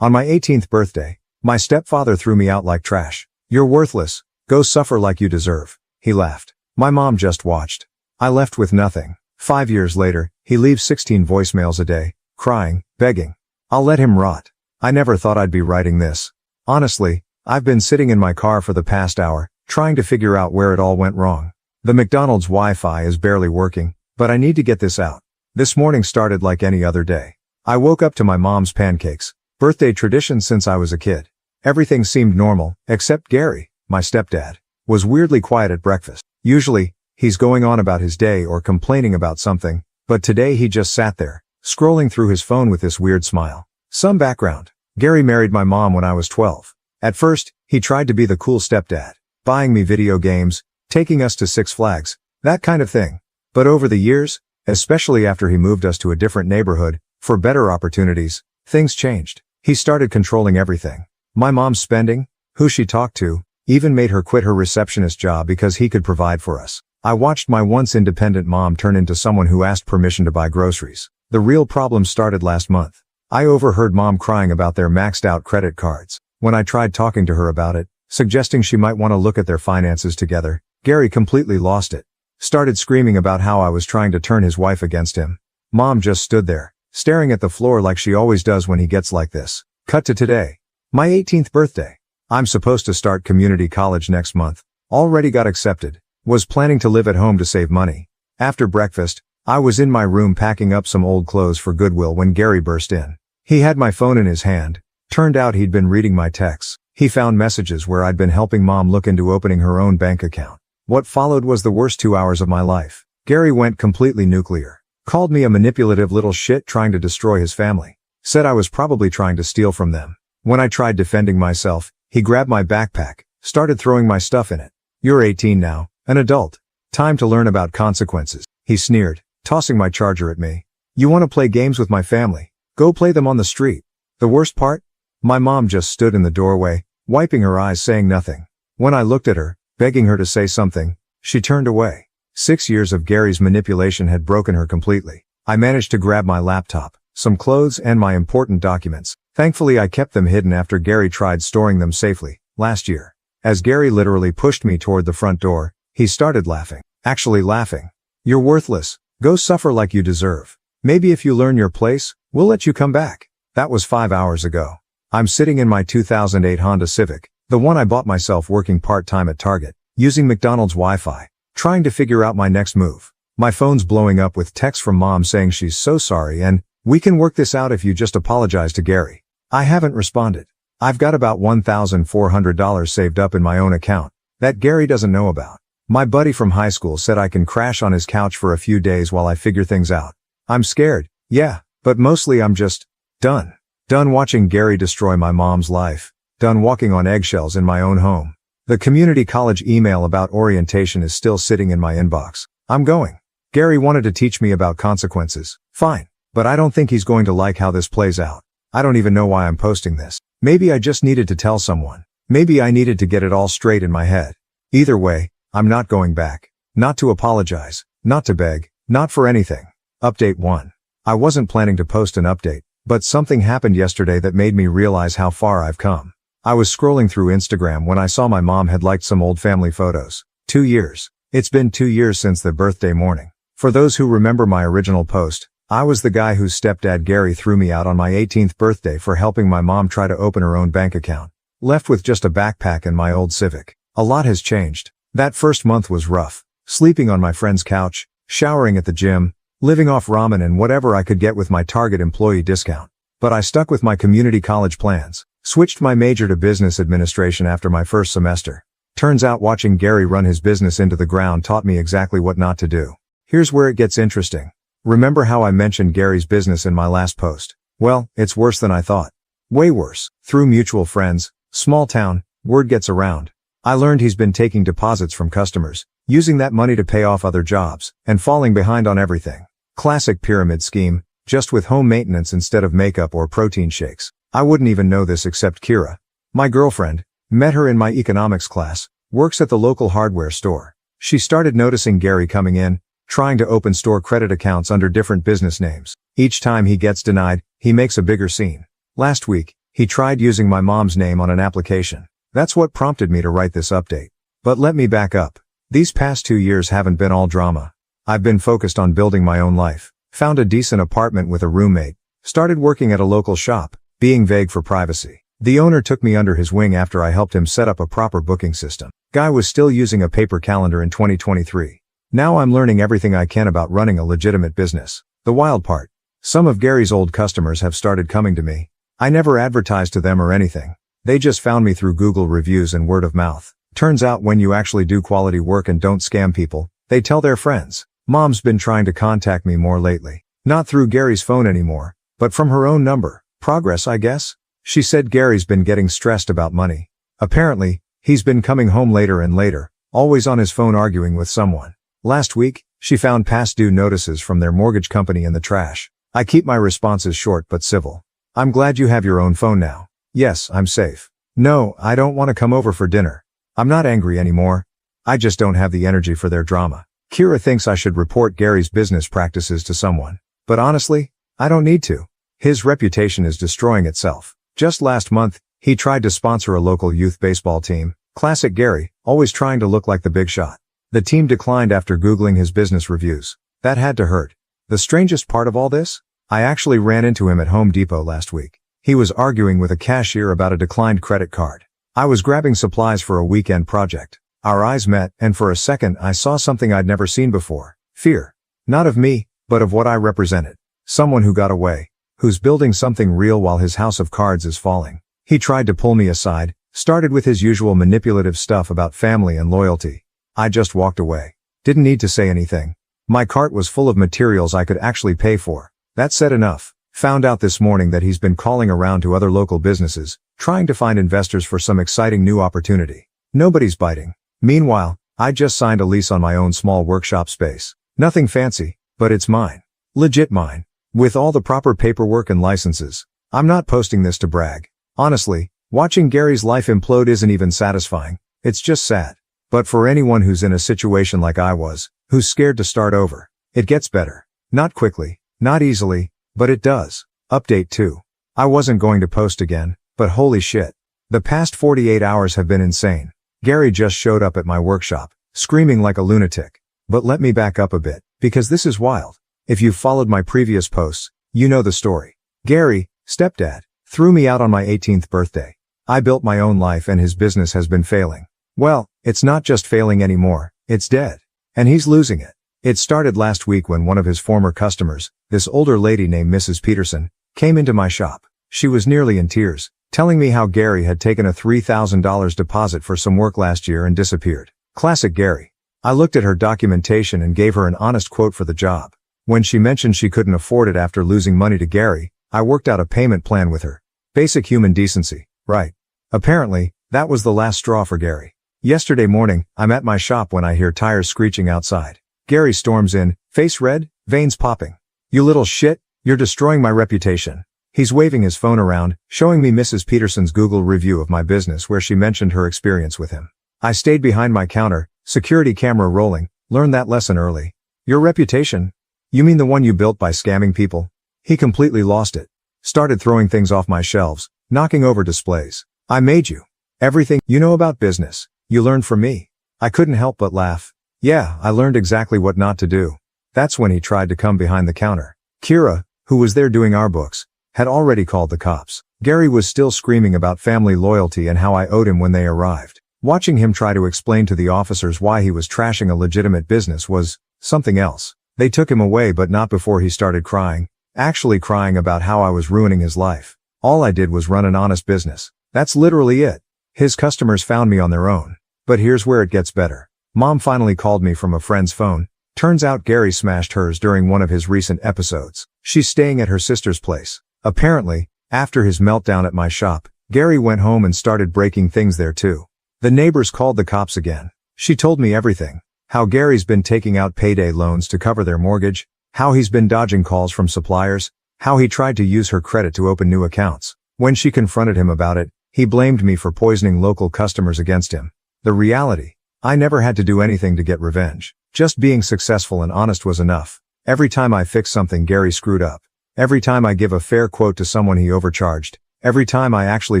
On my 18th birthday, my stepfather threw me out like trash. "You're worthless. Go suffer like you deserve," he laughed. My mom just watched. I left with nothing. 5 years later, he leaves 16 voicemails a day, crying, begging. I'll let him rot. I never thought I'd be writing this. Honestly, I've been sitting in my car for the past hour, trying to figure out where it all went wrong. The McDonald's Wi-Fi is barely working, but I need to get this out. This morning started like any other day. I woke up to my mom's pancakes, birthday tradition since I was a kid. Everything seemed normal, except Gary, my stepdad, was weirdly quiet at breakfast. Usually, he's going on about his day or complaining about something, but today he just sat there, scrolling through his phone with this weird smile. Some background. Gary married my mom when I was 12. At first, he tried to be the cool stepdad, buying me video games, taking us to Six Flags, that kind of thing. But over the years, especially after he moved us to a different neighborhood, for better opportunities, things changed. He started controlling everything. My mom's spending, who she talked to, even made her quit her receptionist job because he could provide for us. I watched my once independent mom turn into someone who asked permission to buy groceries. The real problem started last month. I overheard mom crying about their maxed out credit cards. When I tried talking to her about it, suggesting she might want to look at their finances together, Gary completely lost it. Started screaming about how I was trying to turn his wife against him. Mom just stood there, staring at the floor like she always does when he gets like this. Cut to today. My 18th birthday. I'm supposed to start community college next month. Already got accepted. Was planning to live at home to save money. After breakfast, I was in my room packing up some old clothes for Goodwill when Gary burst in. He had my phone in his hand. Turned out he'd been reading my texts. He found messages where I'd been helping mom look into opening her own bank account. What followed was the worst 2 hours of my life. Gary went completely nuclear. Called me a manipulative little shit trying to destroy his family. Said I was probably trying to steal from them. When I tried defending myself, he grabbed my backpack, started throwing my stuff in it. "You're 18 now, an adult. Time to learn about consequences," he sneered, tossing my charger at me. "You want to play games with my family? Go play them on the street." The worst part? My mom just stood in the doorway, wiping her eyes saying nothing. When I looked at her, begging her to say something, she turned away. 6 years of Gary's manipulation had broken her completely. I managed to grab my laptop, some clothes and my important documents. Thankfully I kept them hidden after Gary tried storing them safely, last year. As Gary literally pushed me toward the front door, he started laughing. Actually laughing. "You're worthless. Go suffer like you deserve. Maybe if you learn your place, we'll let you come back." That was 5 hours ago. I'm sitting in my 2008 Honda Civic, the one I bought myself working part-time at Target, using McDonald's Wi-Fi, trying to figure out my next move. My phone's blowing up with texts from mom saying she's so sorry and, "We can work this out if you just apologize to Gary." I haven't responded. I've got about $1,400 saved up in my own account, that Gary doesn't know about. My buddy from high school said I can crash on his couch for a few days while I figure things out. I'm scared, yeah, but mostly I'm just done. Done watching Gary destroy my mom's life. Done walking on eggshells in my own home. The community college email about orientation is still sitting in my inbox. I'm going. Gary wanted to teach me about consequences. Fine. But I don't think he's going to like how this plays out. I don't even know why I'm posting this. Maybe I just needed to tell someone. Maybe I needed to get it all straight in my head. Either way, I'm not going back. Not to apologize. Not to beg. Not for anything. Update 1. I wasn't planning to post an update, but something happened yesterday that made me realize how far I've come. I was scrolling through Instagram when I saw my mom had liked some old family photos. 2 years. It's been 2 years since the birthday morning. For those who remember my original post, I was the guy whose stepdad Gary threw me out on my 18th birthday for helping my mom try to open her own bank account. Left with just a backpack and my old Civic. A lot has changed. That first month was rough. Sleeping on my friend's couch, showering at the gym, living off ramen and whatever I could get with my Target employee discount. But I stuck with my community college plans. Switched my major to business administration after my first semester. Turns out watching Gary run his business into the ground taught me exactly what not to do. Here's where it gets interesting. Remember how I mentioned Gary's business in my last post? Well, it's worse than I thought. Way worse. Through mutual friends, small town, word gets around. I learned he's been taking deposits from customers, using that money to pay off other jobs, and falling behind on everything. Classic pyramid scheme, just with home maintenance instead of makeup or protein shakes. I wouldn't even know this except Kira. My girlfriend, met her in my economics class, works at the local hardware store. She started noticing Gary coming in, trying to open store credit accounts under different business names. Each time he gets denied, he makes a bigger scene. Last week, He tried using my mom's name on an application. That's what prompted me to write this update. But let me back up. These past 2 years haven't been all drama. I've been focused on building my own life, found a decent apartment with a roommate, started working at a local shop, being vague for privacy. The owner took me under his wing after I helped him set up a proper booking system. Guy was still using a paper calendar in 2023. Now I'm learning everything I can about running a legitimate business. The wild part. Some of Gary's old customers have started coming to me. I never advertised to them or anything. They just found me through Google reviews and word of mouth. Turns out when you actually do quality work and don't scam people, they tell their friends. Mom's been trying to contact me more lately. Not through Gary's phone anymore, but from her own number. Progress, I guess? She said Gary's been getting stressed about money. Apparently, he's been coming home later and later, always on his phone arguing with someone. Last week, she found past due notices from their mortgage company in the trash. I keep my responses short but civil. I'm glad you have your own phone now. Yes, I'm safe. No, I don't want to come over for dinner. I'm not angry anymore. I just don't have the energy for their drama. Kira thinks I should report Gary's business practices to someone. But honestly, I don't need to. His reputation is destroying itself. Just last month, he tried to sponsor a local youth baseball team. Classic Gary, always trying to look like the big shot. The team declined after Googling his business reviews. That had to hurt. The strangest part of all this? I actually ran into him at Home Depot last week. He was arguing with a cashier about a declined credit card. I was grabbing supplies for a weekend project. Our eyes met, and for a second I saw something I'd never seen before. Fear. Not of me, but of what I represented. Someone who got away. Who's building something real while his house of cards is falling. He tried to pull me aside, started with his usual manipulative stuff about family and loyalty. I just walked away. Didn't need to say anything. My cart was full of materials I could actually pay for. That said enough. Found out this morning that he's been calling around to other local businesses, trying to find investors for some exciting new opportunity. Nobody's biting. Meanwhile, I just signed a lease on my own small workshop space. Nothing fancy, but it's mine. Legit mine. With all the proper paperwork and licenses. I'm not posting this to brag. Honestly, watching Gary's life implode isn't even satisfying. It's just sad. But for anyone who's in a situation like I was, who's scared to start over, it gets better. Not quickly, not easily, but it does. Update 2. I wasn't going to post again, but holy shit. The past 48 hours have been insane. Gary just showed up at my workshop, screaming like a lunatic. But let me back up a bit, because this is wild. If you've followed my previous posts, you know the story. Gary, stepdad, threw me out on my 18th birthday. I built my own life and his business has been failing. Well, it's not just failing anymore, it's dead. And he's losing it. It started last week when one of his former customers, this older lady named Mrs. Peterson, came into my shop. She was nearly in tears, telling me how Gary had taken a $3,000 deposit for some work last year and disappeared. Classic Gary. I looked at her documentation and gave her an honest quote for the job. When she mentioned she couldn't afford it after losing money to Gary, I worked out a payment plan with her. Basic human decency, right? Apparently, that was the last straw for Gary. Yesterday morning, I'm at my shop when I hear tires screeching outside. Gary storms in, face red, veins popping. You little shit, you're destroying my reputation. He's waving his phone around, showing me Mrs. Peterson's Google review of my business where she mentioned her experience with him. I stayed behind my counter, security camera rolling, learned that lesson early. Your reputation? You mean the one you built by scamming people? He completely lost it. Started throwing things off my shelves, knocking over displays. I made you. Everything you know about business, you learned from me. I couldn't help but laugh. Yeah, I learned exactly what not to do. That's when he tried to come behind the counter. Kira, who was there doing our books, had already called the cops. Gary was still screaming about family loyalty and how I owed him when they arrived. Watching him try to explain to the officers why he was trashing a legitimate business was something else. They took him away but not before he started crying. Actually crying about how I was ruining his life. All I did was run an honest business. That's literally it. His customers found me on their own. But here's where it gets better. Mom finally called me from a friend's phone. Turns out Gary smashed hers during one of his recent episodes. She's staying at her sister's place. Apparently, after his meltdown at my shop, Gary went home and started breaking things there too. The neighbors called the cops again. She told me everything. How Gary's been taking out payday loans to cover their mortgage, how he's been dodging calls from suppliers, how he tried to use her credit to open new accounts. When she confronted him about it, he blamed me for poisoning local customers against him. The reality? I never had to do anything to get revenge. Just being successful and honest was enough. Every time I fix something Gary screwed up. Every time I give a fair quote to someone he overcharged. Every time I actually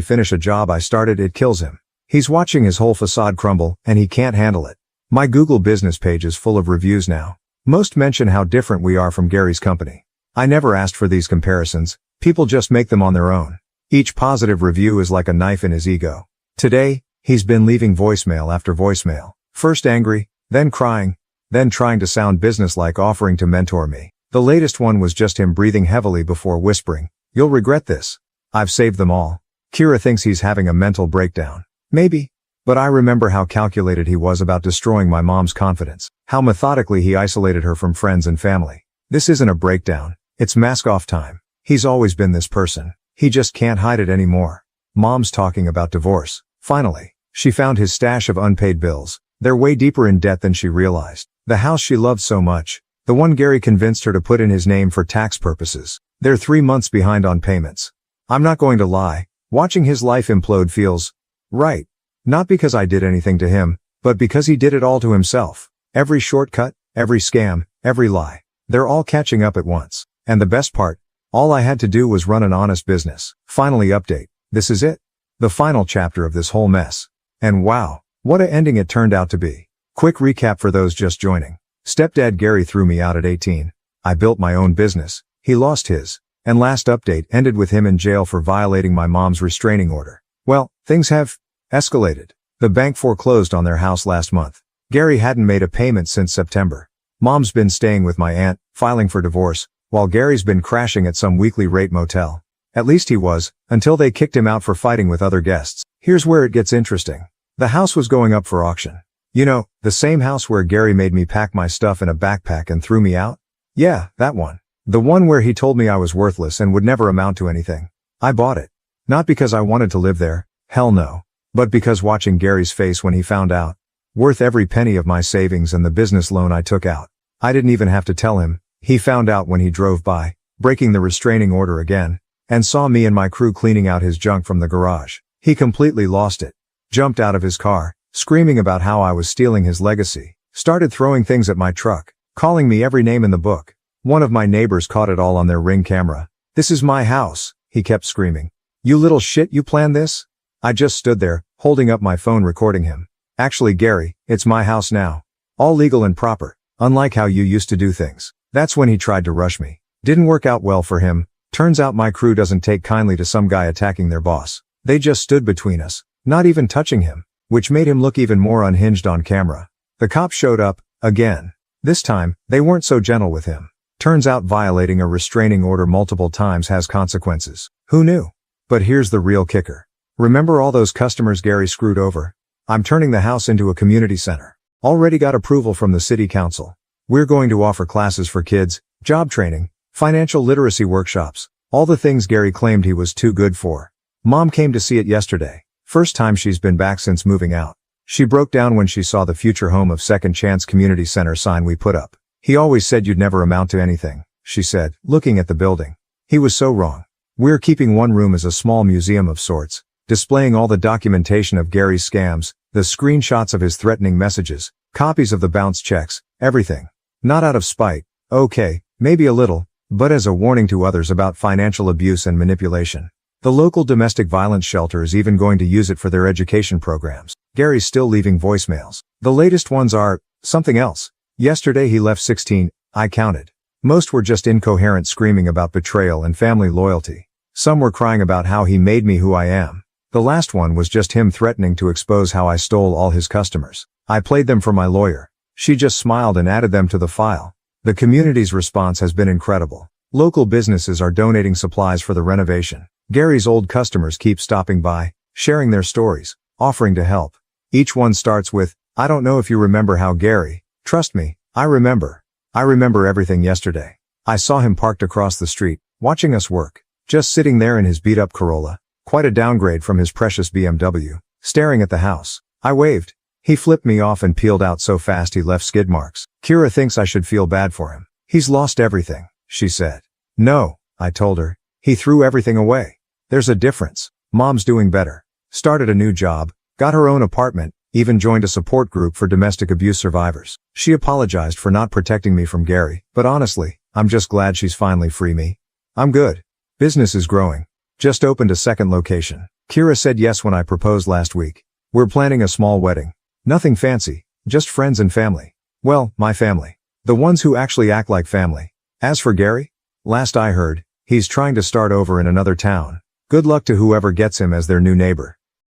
finish a job I started, it kills him. He's watching his whole facade crumble, and he can't handle it. My Google business page is full of reviews now. Most mention how different we are from Gary's company. I never asked for these comparisons, people just make them on their own. Each positive review is like a knife in his ego. Today, he's been leaving voicemail after voicemail. First angry, then crying, then trying to sound businesslike, offering to mentor me. The latest one was just him breathing heavily before whispering, "You'll regret this." I've saved them all. Kira thinks he's having a mental breakdown. Maybe. But I remember how calculated he was about destroying my mom's confidence. How methodically he isolated her from friends and family. This isn't a breakdown. It's mask-off time. He's always been this person. He just can't hide it anymore. Mom's talking about divorce. Finally, she found his stash of unpaid bills. They're way deeper in debt than she realized. The house she loved so much. The one Gary convinced her to put in his name for tax purposes. They're 3 months behind on payments. I'm not going to lie. Watching his life implode feels right. Not because I did anything to him, but because he did it all to himself. Every shortcut, every scam, every lie. They're all catching up at once. And the best part, all I had to do was run an honest business. Finally update. This is it. The final chapter of this whole mess. And wow, what a ending it turned out to be. Quick recap for those just joining. Stepdad Gary threw me out at 18. I built my own business. He lost his. And last update ended with him in jail for violating my mom's restraining order. Well, things have escalated. The bank foreclosed on their house last month. Gary hadn't made a payment since September. Mom's been staying with my aunt, filing for divorce, while Gary's been crashing at some weekly rate motel. At least he was, until they kicked him out for fighting with other guests. Here's where it gets interesting. The house was going up for auction. You know, the same house where Gary made me pack my stuff in a backpack and threw me out? Yeah, that one. The one where he told me I was worthless and would never amount to anything. I bought it. Not because I wanted to live there, hell no. But because watching Gary's face when he found out. Worth every penny of my savings and the business loan I took out. I didn't even have to tell him. He found out when he drove by, breaking the restraining order again, and saw me and my crew cleaning out his junk from the garage. He completely lost it. Jumped out of his car, screaming about how I was stealing his legacy. Started throwing things at my truck, calling me every name in the book. One of my neighbors caught it all on their Ring camera. "This is my house," he kept screaming. "You little shit, you planned this?" I just stood there, holding up my phone recording him. "Actually, Gary, it's my house now. All legal and proper, unlike how you used to do things." That's when he tried to rush me. Didn't work out well for him. Turns out my crew doesn't take kindly to some guy attacking their boss. They just stood between us, not even touching him, which made him look even more unhinged on camera. The cops showed up, again. This time, they weren't so gentle with him. Turns out violating a restraining order multiple times has consequences. Who knew? But here's the real kicker. Remember all those customers Gary screwed over? I'm turning the house into a community center. Already got approval from the city council. We're going to offer classes for kids, job training, financial literacy workshops, all the things Gary claimed he was too good for. Mom came to see it yesterday. First time she's been back since moving out. She broke down when she saw the future home of Second Chance Community Center sign we put up. "He always said you'd never amount to anything," she said, looking at the building. He was so wrong. We're keeping one room as a small museum of sorts, displaying all the documentation of Gary's scams, the screenshots of his threatening messages, copies of the bounce checks, everything. Not out of spite, okay, maybe a little, but as a warning to others about financial abuse and manipulation. The local domestic violence shelter is even going to use it for their education programs. Gary's still leaving voicemails. The latest ones are something else. Yesterday he left 16, I counted. Most were just incoherent screaming about betrayal and family loyalty. Some were crying about how he made me who I am. The last one was just him threatening to expose how I stole all his customers. I played them for my lawyer. She just smiled and added them to the file. The community's response has been incredible. Local businesses are donating supplies for the renovation. Gary's old customers keep stopping by, sharing their stories, offering to help. Each one starts with, "I don't know if you remember how Gary." Trust me, I remember. I remember everything yesterday. I saw him parked across the street, watching us work. Just sitting there in his beat-up Corolla. Quite a downgrade from his precious BMW. Staring at the house. I waved. He flipped me off and peeled out so fast he left skid marks. Kira thinks I should feel bad for him. "He's lost everything," she said. "No," I told her. "He threw everything away. There's a difference. Mom's doing better. Started a new job, got her own apartment, even joined a support group for domestic abuse survivors. She apologized for not protecting me from Gary, but honestly, I'm just glad she's finally free me. I'm good. Business is growing. Just opened a second location. Kira said yes when I proposed last week. We're planning a small wedding. Nothing fancy, just friends and family. Well, my family. The ones who actually act like family. As for Gary? Last I heard, he's trying to start over in another town. Good luck to whoever gets him as their new neighbor.